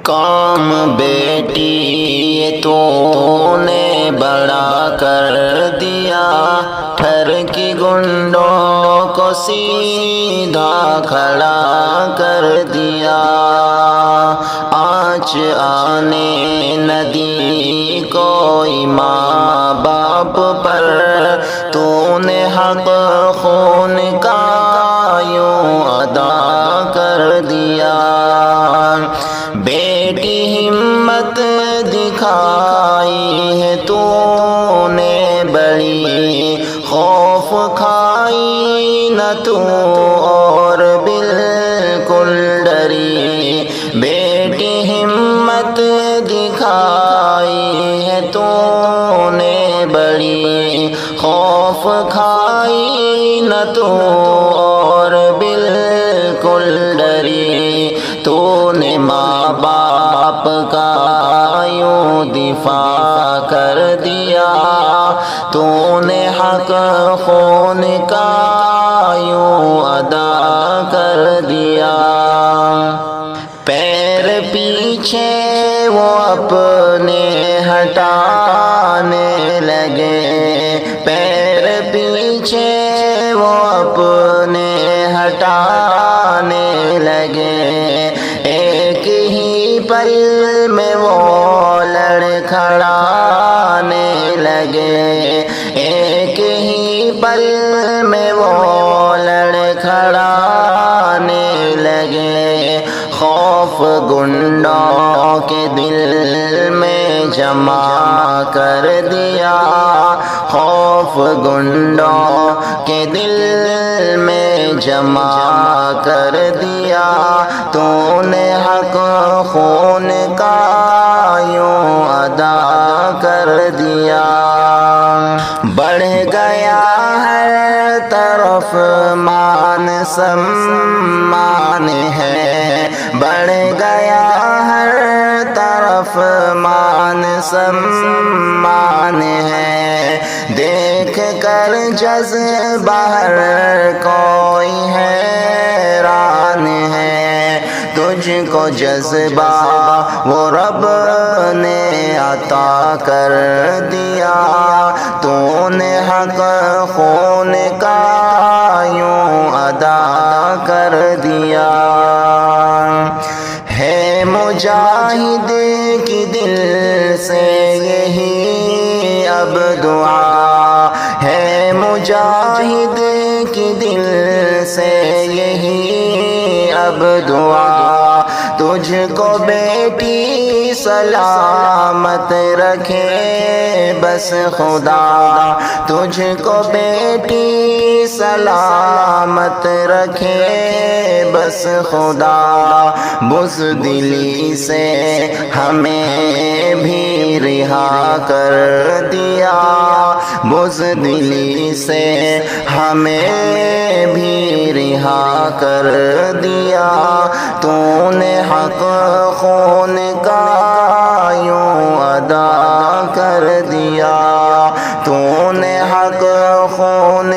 کام بیٹی یہ تو نے بڑا کر دیا، ٹھر کی گنڈوں کو سیدھا کھڑا کر دیا۔ آنچ آنے نہ دی کوئی ماں باپ پر، تو نے حق خون کا یوں ادا کر دیا۔ بیٹی ہمت دکھائی ہے تو نے بڑی، خوف کھائی نہ تو اور بالکل ڈری۔ بیٹی ہمت دکھائی ہے تو نے بڑی، خوف کھائی نہ تو اور بالکل ڈری۔ تو نے ماں باپ کا یوں دفاع کر دیا، تو نے حق خون کا یوں ادا کر دیا۔ پیر پیچھے وہ اپنے ہٹانے لگے، پیر پیچھے وہ اپنے ہٹانے لگے۔ ایک ہی پل میں وہ لڑکھڑانے لگے، ایک ہی پل میں وہ لڑکھڑانے لگے۔ خوف گنڈوں کے دل میں جمع کر دیا، خوف گنڈوں کے دل میں جمع کر دیا۔ تو نے حق خون کا یوں ادا کر دیا۔ بڑھ گیا ہر طرف مان سمان ہے، بڑھ گیا ہر طرف مان سمان ہے۔ دیکھ کر جذبہ ہر کوئی حیران ہے، تجھ کو جذبہ وہ رب نے عطا کر دیا۔ تو نے حق خون کا یوں ادا کر دیا۔ ہے مجاہد کی دل سے یہی اب دعا، ہے مجاہد کی دل سے یہی اب دعا۔ تجھ کو بیٹی سلامت رکھے بس خدا، تجھ کو بیٹی سلامت رکھے بس خدا۔ بزدلی سے ہمیں بھی رہا کر دیا، بزدلی سے ہمیں بھی رہا کر دیا۔ تو نے حق خون کا یوں ادا کر دیا، تو نے حق خون